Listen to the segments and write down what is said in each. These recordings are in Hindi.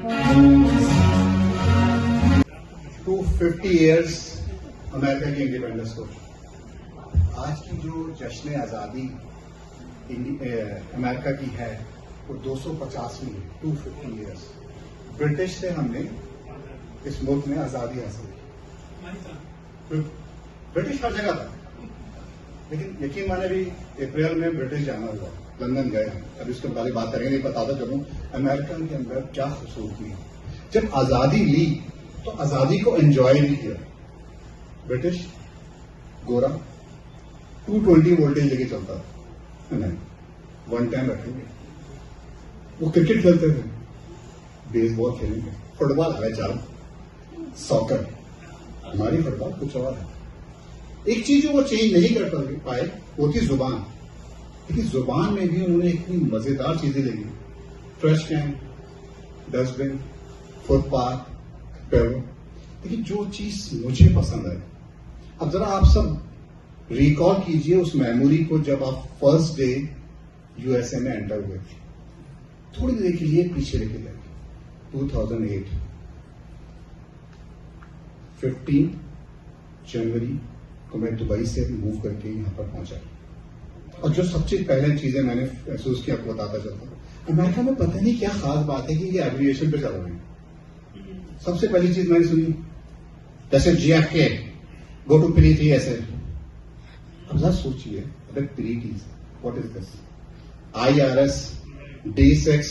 250 years अमेरिका की इंडिपेंडेंस को। आज की जो जश्न आज़ादी अमेरिका की है वो 250वीं है, 250 ईयर्स। ब्रिटिश से हमने इस मुल्क में आज़ादी हासिल की। ब्रिटिश हर जगह था, लेकिन यकीन माने भी अप्रैल में ब्रिटिश जाना हुआ, लंदन गए हम। अभी उसके बारे में बात करेंगे, नहीं बताता चलूं अमेरिका के अंदर क्या खूबसूरती है। जब आज़ादी ली तो आज़ादी को एंजॉय भी किया। ब्रिटिश गोरा 220 वोल्टेज लेके चलता था, नहीं 110 रखेंगे। वो क्रिकेट खेलते थे, बेसबॉल खेलेंगे, फुटबॉल है, चल सॉकर। हमारी फुटबॉल कुछ और है। एक चीज जो वो चेंज नहीं कर पाए वो थी जुबान। लेकिन जुबान में भी उन्होंने इतनी मजेदार चीजें देखी, ट्रैश कैन, डस्टबिन, फुटपाथ, पेड़ों। लेकिन जो चीज मुझे पसंद है, अब जरा आप सब रिकॉल कीजिए उस मेमोरी को जब आप फर्स्ट डे यूएसए में एंटर हुए थे। थोड़ी देर के लिए पीछे लेके जाइए। 2008 15 जनवरी को मैं दुबई से मूव करके यहां पर पहुंचा। और जो सबसे पहले चीजें मैंने महसूस की आपको बताता चलता हूं, अमेरिका में पता नहीं क्या खास बात है कि ये एब्रिविएशन पे चल रहे हैं। सबसे पहली चीज मैंने सुनी, जैसे JFK गो टू प्रीति ऐसे। अब जरा सोचिए, अगर Preeti what is this, IRS, D6,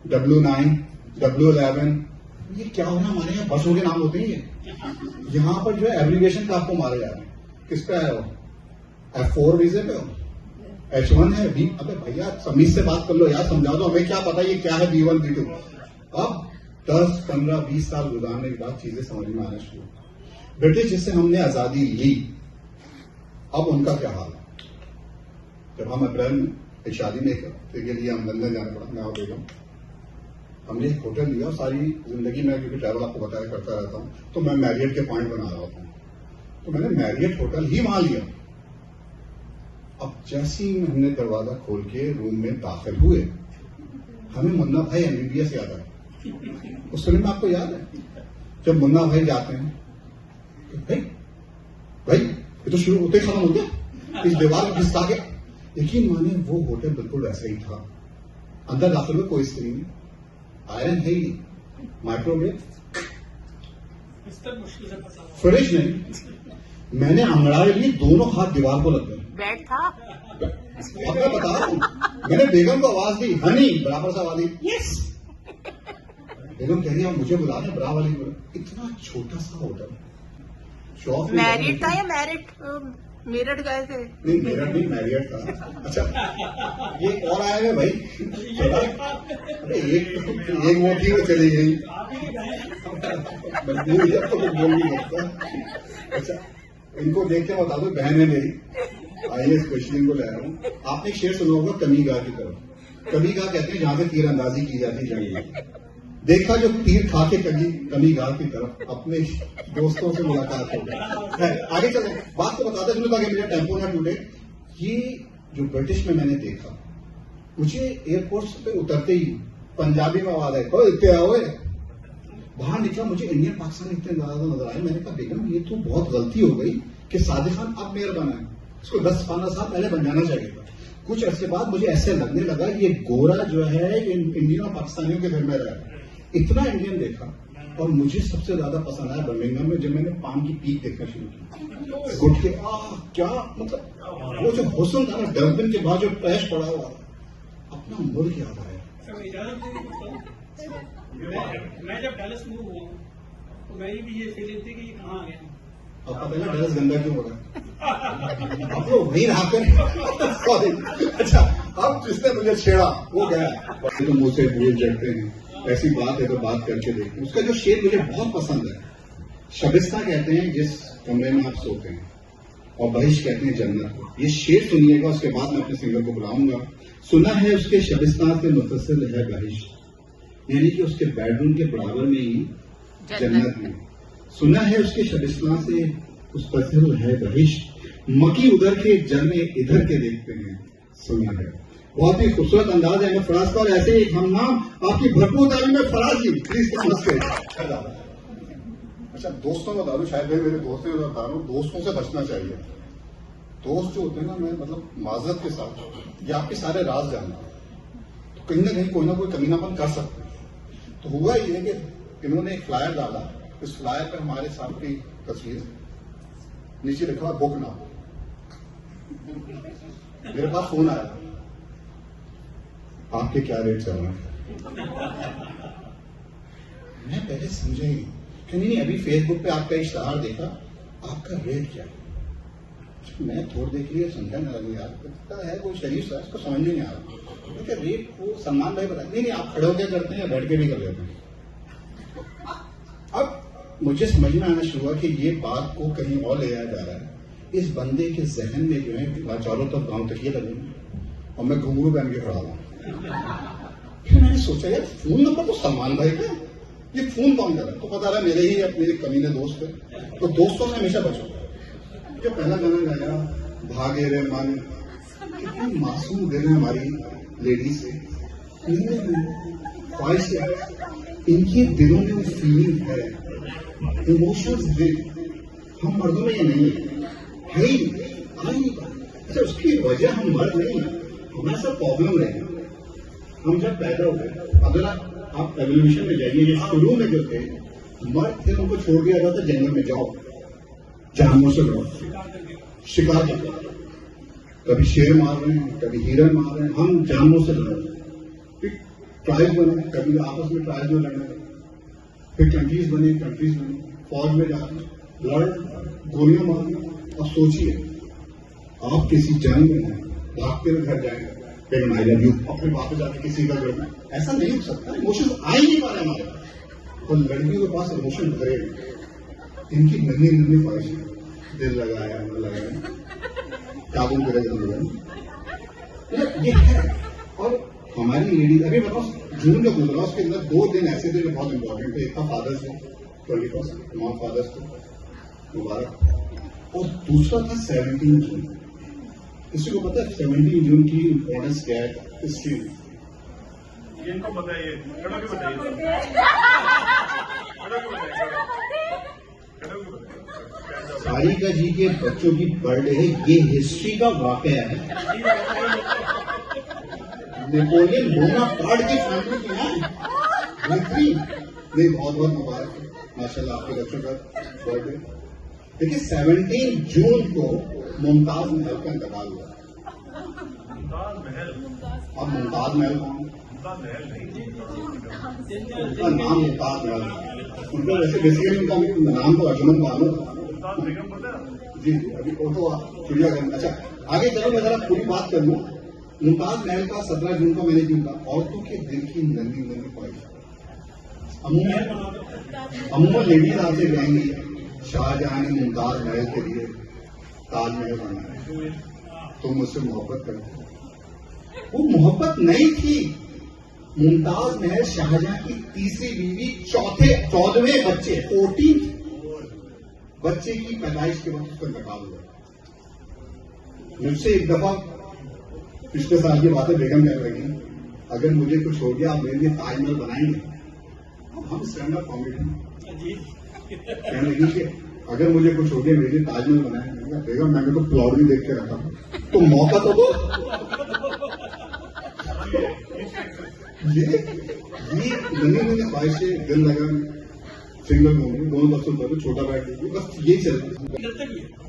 W9, W11, ये क्या हो रहा है? हमारे यहाँ बसों के नाम होते हैं ये। यहां पर जो है एब्रिविएशन का आपको मारे जा रहे हैं। किस पे आया हो? F4 वीजे पे हो, H1 है, B। अबे भैया समीर से बात कर लो यार, समझा दो हमें, क्या पता ये क्या है B1 B2। अब 10, 15, 20 साल गुजारने के बाद चीजें समझ में आना शुरू। ब्रिटिश जिससे हमने आजादी ली, अब उनका क्या हाल है। जब हम अप्रैल में एक शादी में के लिए हम लंदन जाना पड़ा, मैं और बेगम, हमने एक होटल लिया। और सारी जिंदगी में क्योंकि ट्रैवल आपको बताया करता रहता हूं, तो मैं मैरियट के पॉइंट बना रहा हूं, तो मैंने मैरियट होटल ही वहां लिया। अब जैसे ही हमने दरवाजा खोल के रूम में दाखिल हुए, हमें मुन्ना भाई MBBS याद आया। उस फिल्म में आपको याद है जब मुन्ना भाई जाते हैं, भाई भाई ये तो शुरू होते ही खत्म हो गया, इस दीवार में घिसका के। यकीन माने वो होटल बिल्कुल वैसा ही था। अंदर दाखिल हुए, कोई स्क्रीन नहीं, आयरन है ही, माइक्रोवेव, फ्रिज नहीं। मैंने अंगड़ाए लिए, दोनों हाथ दीवार को लग गए। बेड था। अब मैं बता रहा हूं, मैंने बेगम को आवाज दी, हनी, बराबर से आवाज दी, यस। बेगम कह रही आप मुझे बुला रहे, बरा वाली बोला। इतना छोटा सा होटल, शॉप मैरिड था या मैरिड मेरठ गए थे? नहीं, मेरठ नहीं, मैरियट था। अच्छा, ये और आए हैं भाई। अरे एक वो थी, वो चली गई, मजबूर है तो कुछ बोल नहीं सकता। अच्छा, इनको देख के बता दो, बहन है मेरी, IAS क्वेश्चनिंग को ले रहा हूँ। आपने एक शेर सुना होगा, कमी गाह की तरफ। कमी गाह कहते हैं जहां से तीरंदाजी की जाती जंग में। देखा जो तीर खा के कमी गाह की तरफ, अपने दोस्तों से मुलाकात हो गई। आगे चले, बात तो बताते चलो ताकि मेरा टेम्पो ना टूटे। ये जो ब्रिटिश में मैंने देखा, मुझे एयरपोर्ट पे उतरते ही पंजाबी में आवाज आई, इतने आओ। बाहर निकला, मुझे इंडियन पाकिस्तान इतने ज्यादा नजर आए। मैंने कहा बेगम ये तो बहुत गलती हो गई कि सादिक खान अब मेयर बना है, इसको 10-15 साल पहले बन जाना चाहिए था। कुछ अर्से बाद मुझे ऐसे लगने लगा ये गोरा जो है इंडियन और पाकिस्तानियों के घर में रहा है। इतना इंडियन देखा, और मुझे सबसे ज्यादा पसंद आया बर्मिंघम में जब मैंने पान की पीक देखना शुरू की, गुट के क्या मतलब, वो जो हुस्न था ना, डर्बन के बाद जो ट्रैश पड़ा हुआ था, अपना मुल्क याद आया। मैं जब डैलस मूव हुआ तो मेरी भी ये फीलिंग थी कि ये कहाँ आ गया। अब पता है डैलस गंदा क्यों हो रहा है, आप लोग वहीं रहा कर। सॉरी। अच्छा, अब जिसने मुझे छेड़ा वो गया, तो मुंह से भूल जाते हैं, ऐसी बात है तो बात करके देखते। उसका जो शेर मुझे बहुत पसंद है, शबिस्ता कहते हैं जिस कमरे में आप सोते हैं, और बहिश कहते हैं जन्नत को। ये शेर सुनिएगा, उसके बाद मैं अपने सिंगर को बुलाऊंगा। सुना है उसके शबिस्ता से मुतसिल है बहिश, यानी कि उसके बेडरूम के बराबर में ही जन्नत है। सुना है उसके शबिस्ता से उस पर है बहिश, मकी उधर के जन्ने इधर के देखते हैं। सुना है बहुत ही खूबसूरत अंदाज है फराज का, और ऐसे ही हम नाम आपकी भरपूर तारीफ में फराज जी, प्लीज नमस्ते। अच्छा, दोस्तों बता दूं, शायद भाई मेरे दोस्त हैं, बता रहा हूं, दोस्तों से बचना चाहिए। दोस्त जो होते हैं ना, मैं मतलब माजरत के साथ ये आपके सारे राज जानता हूं, तो कहीं ना कोई कमीनापन कर सकते हैं। तो हुआ ये है कि इन्होंने एक फ्लायर डाला, इस फ्लायर पर हमारे साहब की तस्वीर, नीचे लिखा हुआ बुक ना। मेरे पास फोन आया, आपके क्या रेट चल रहे हैं? मैं पहले समझे ही कि नहीं, अभी फेसबुक पे आपका इश्तहार देखा, आपका रेट क्या है? मैं थोड़ी देर के लिए समझा ना, लगी यार लगता है वो शरीफ सा, इसको समझ नहीं आ रहा। तो क्या रेट को सलमान भाई बता, नहीं आप खड़े होकर करते हैं या बैठ के भी कर लेते हैं? अब मुझे समझ में आना शुरू हुआ कि ये बात को कहीं और ले जाया जा रहा है। इस बंदे के जहन में जो है चारों तरफ गांव तक ये लगे और मैं घुंघरू पहन के खड़ा हुआ। फिर मैंने सोचा यार फोन नंबर तो सलमान भाई का, ये फोन कौन कर रहा है? तो पता रहा मेरे ही अपने कमीने दोस्त है। तो दोस्तों में हमेशा बचो। जो पहला गाना गाया भागे रे मन, कितनी मासूम दिल है हमारी लेडी से, ख्वाहिश है, इनके दिलों में वो फीलिंग है, इमोशंस दिल, हम मर्दों में ये नहीं है ही नहीं। अच्छा, उसकी वजह हम मर्द नहीं है, हमारे साथ प्रॉब्लम रहे। हम जब पैदा हो गए, अगर आप एवोल्यूशन में जाइए, ये शुरू में जो थे मर्द थे, उनको छोड़ दिया जाता जंगल में, जाओ जानवरों से लड़ो, शिकार करो, कभी शेर मार रहे हैं, कभी हिरन मार रहे हैं, हम जानवरों से लड़ रहे हैं। फिर ट्राइब बने, कभी आपस में ट्राइब में लड़ने लगे, फिर कंट्रीज बने, फौज में जाकर लड़, गोलियां मारना। और सोचिए आप किसी जंग में हैं, भागते हुए घर जाएंगे, फिर आई लव यू, अपने वापस जाकर किसी का जुड़ना, ऐसा नहीं हो सकता। इमोशन आ ही नहीं पा रहे हमारे पास, और लड़कियों के पास इमोशन भरे हुए, इनकी नन्ही नन्ही ख्वाहिश है, दिल लगाया न लगाया, काबू करेगा ये है। और हमारी लेडी अभी बताओ, जून का गुजरा, उसके अंदर 2 दिन ऐसे थे जो बहुत इंपॉर्टेंट थे। एक था फादर्स डे, 21 तमाम फादर्स डे मुबारक, और दूसरा था 17 जून। किसी को पता है 17 जून की इंपॉर्टेंस क्या है हिस्ट्री में? इनको बताइए, सारिका जी के बच्चों की बर्थडे है, ये हिस्ट्री का वाकया है। नेपोलियन बोनापार्ट की फैमिली की है, नहीं बहुत बहुत मुबारक माशाल्लाह आपके बच्चों का बर्थडे। देखिए 17 जून को मुमताज महल का इंतकाल हुआ। अब मुमताज महल कौन? उनका नाम मुमताज महल, उनका वैसे बेसिकली उनका नाम तो अजमल बानो था। जी अभी वो तो चिड़ियाघर। अच्छा आगे चलो, मैं जरा पूरी बात कर लूँ। मुमताज महल का 17 जून को मैंने क्यों कहा? औरतों के दिल की नन्ही नन्ही ख्वाहिश, अमूमन लेडीज आपसे कहेंगी शाहजहां ने मुमताज महल के लिए ताजमहल बनाया, तुम मुझसे मोहब्बत करते हो। वो मोहब्बत नहीं थी। मुमताज महल शाहजहां की तीसरी बीवी, 14वें बच्चे, 14 बच्चे की पैदाइश के वक्त उसका इंतकाल हुआ। मुझसे एक दफा पिछले साल की बातें बेगम कहने लगी, अगर मुझे कुछ हो गया आप मेरे लिए ताजमहल बनाएंगे? हम स्टैंड अप कॉमेडी कहने लगी कि अगर मुझे कुछ हो गया मेरे लिए ताजमहल बनाएंगे? बेगम मैंने तो प्लॉट भी देख के रखा, तो मौका तो दो। ये नन्ही ख्वाहिशें, दिल लगा, सिंगल होंगे, दोनों बच्चों पर छोटा बैठ लीजिए, बस यही चल रहा है।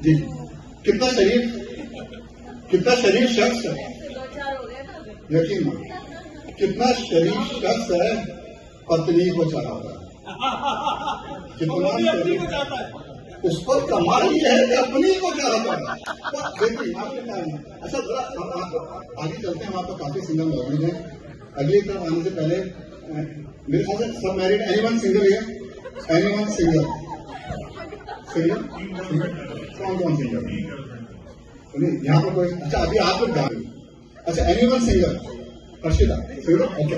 जी कितना शरीफ शख्स है, यकीन मानो कितना शरीफ शख्स है, पत्नी को चाहता है, कितना शरीफ, उस पर कमाल ये है कि अपनी को चाहता है। देखिए आपके टाइम, अच्छा जरा आगे चलते हैं, वहां पर काफी सिंगल मौजूद है। अगली तरफ आने से पहले मेरे ख्याल से सब मैरिड, एनीवन सिंगल है? Anyone single? कौन सिंगल? यहाँ पर कोई? अच्छा अभी आप लोग गाने, अच्छा anyone single? Harshita single? Okay.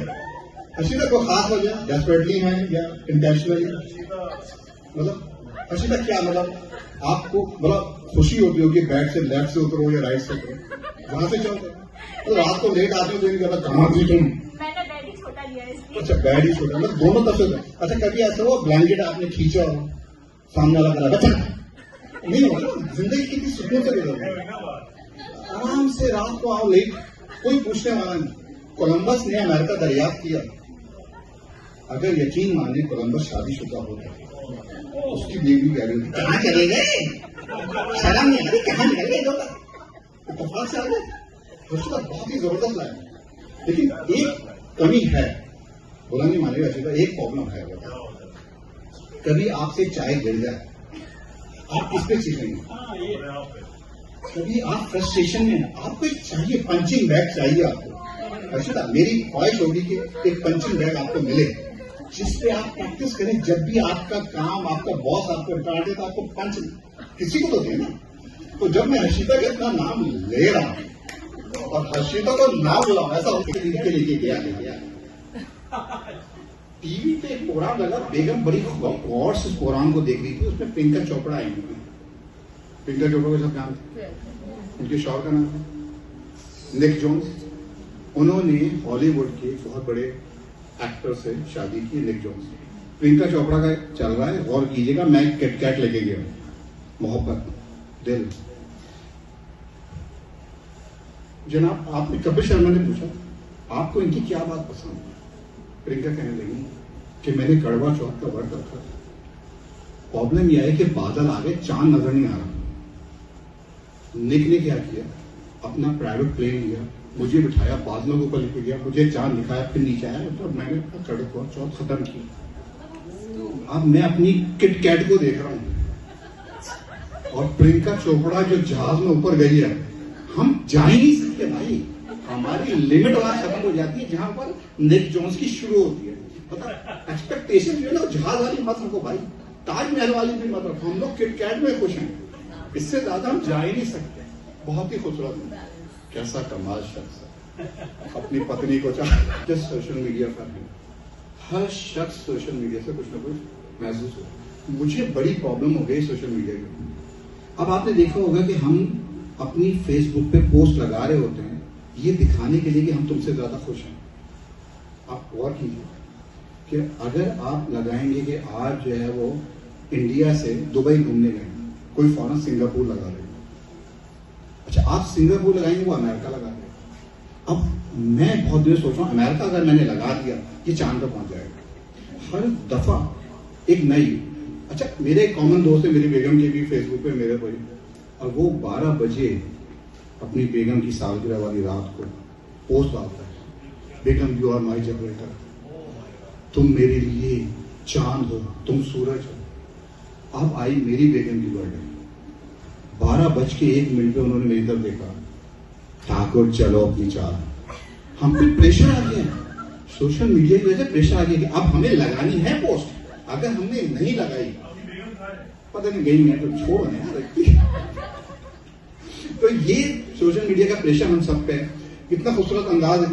Harshita को खास वजह डेस्परेटली है या इंटेंशनली? मतलब हर्षिता क्या मतलब आपको बड़ा खुशी होती होगी बेड से लेफ्ट से उतरो या राइट से उतरो, वहां से जाओ। तो रात को लेट आते हो तो नहीं कहता कहाँ थी तुम। मैंने बेड ही छोटा लिया है इसलिए। अच्छा बेड ही छोटा, मतलब दोनों तरफ से। अच्छा कभी ऐसा हुआ ब्लैंकेट आपने खींचा हो, सामने वाला करा बच्चा नहीं होगा ना, जिंदगी कितनी सुकून से गुजर आराम से रात को आओ लेट, कोई पूछने वाला नहीं। कोलंबस ने अमेरिका दरियाफ्त किया, अगर यकीन माने कोलंबस शादीशुदा होता, उसकी बीवी कह रही थी कहाँ चले गए, शर्म नहीं आ रही, कहाँ निकल गए लोग, इत्तेफाक से आ गए। उसका बहुत ही जबरदस्त लाया, लेकिन एक कमी है, बोला नहीं मानेगा चीज, एक प्रॉब्लम है। कभी आपसे चाय गिर जाए, आप किस पे चीखेंगे? हाँ ये कभी आप फ्रस्ट्रेशन में हैं, आपको एक चाहिए, पंचिंग बैग चाहिए आपको। अच्छा मेरी ख्वाहिश होगी कि एक पंचिंग बैग आपको मिले जिसपे आप प्रैक्टिस करें, जब भी आपका काम, आपका बॉस आपको डांटे तो आपको पंच किसी को तो देना। तो जब मैं हर्षिता का इतना नाम ले रहा हूं और हर्षिता को नाम बुलाऊं, ऐसा लेके गया टीवी पे एक प्रोग्राम लगा, बेगम बड़ी गौर से प्रोग्राम को देख रही थी, उसमें प्रियंका चोपड़ा आई हुई। प्रियंका चोपड़ा का सब नाम था, उनके शौहर का नाम था निक जोन्स। उन्होंने हॉलीवुड के बहुत बड़े एक्टर से शादी की, निक जोन्स। प्रियंका चोपड़ा का चल रहा है, गौर कीजिएगा, मैं किटकैट लेके गया, मोहब्बत दिल। जनाब आपने कपिल शर्मा ने पूछा आपको इनकी क्या बात पसंद है? प्रियंका कहने लगी कि मैंने करवा चौथ का व्रत रखा, प्रॉब्लम यह है कि बादल आ गए, चांद नजर नहीं आ रहा। निक ने क्या किया, अपना प्राइवेट प्लेन लिया, मुझे बिठाया, बादलों के ऊपर लेके गया, मुझे चांद दिखाया, फिर नीचे आया, तो मैंने करवा चौथ खत्म किया। अब मैं अपनी किटकैट को देख रहा हूं और प्रियंका चोपड़ा जो जहाज में ऊपर गई है, हम जा ही नहीं सकते भाई, हमारी लिमिट वहां खत्म हो जाती है जहां पर निक जोन्स की शुरू होती है। पता एक्सपेक्टेशन जो है ना, जहाज वाली मत रखो भाई, ताजमहल वाली भी मत रखो, हम लोग किटकैट में खुश हैं, इससे ज्यादा हम जा ही नहीं सकते। बहुत ही खूबसूरत, कैसा कमाल शख्स है, अपनी पत्नी को चाहे सोशल मीडिया पर है, हर शख्स सोशल मीडिया से कुछ ना कुछ महसूस हो। मुझे बड़ी प्रॉब्लम हो गई सोशल मीडिया की। अब आपने देखा होगा कि हम अपनी फेसबुक पे पोस्ट लगा रहे होते हैं ये दिखाने के लिए कि हम तुमसे ज्यादा खुश हैं। आप गौर कीजिए कि अगर आप लगाएंगे कि आज जो है वो इंडिया से दुबई घूमने गए, कोई फौरन सिंगापुर लगा रहे, अच्छा आप सिंगापुर लगाएंगे, वो अमेरिका लगा रहे। अब मैं बहुत देर सोच रहा हूं, अमेरिका अगर मैंने लगा दिया ये चांद पर पहुंच जाएगा। हर दफा एक नई, अच्छा मेरे एक कॉमन दोस्त है, मेरी बेगम के भी फेसबुक पे मेरे कोई, और वो 12 बजे अपनी बेगम की सालगिरह वाली रात को पोस्ट डालता है, बेगम यू आर माई जनरेटर, तुम मेरे लिए चांद हो, तुम सूरज हो। अब आई मेरी बेगम की बर्थडे, 12:01 पे उन्होंने मेरी तरफ देखा, ठाकुर चलो अपनी चाल। हम पे प्रेशर आ गया, सोशल मीडिया की वजह से प्रेशर आ गया कि अब हमें लगानी है पोस्ट, अगर हमने नहीं लगाई पता नहीं गई मैं तो छोड़ ना यार। तो ये सोशल मीडिया का प्रेशर हम सब पे, कितना खूबसूरत अंदाज है।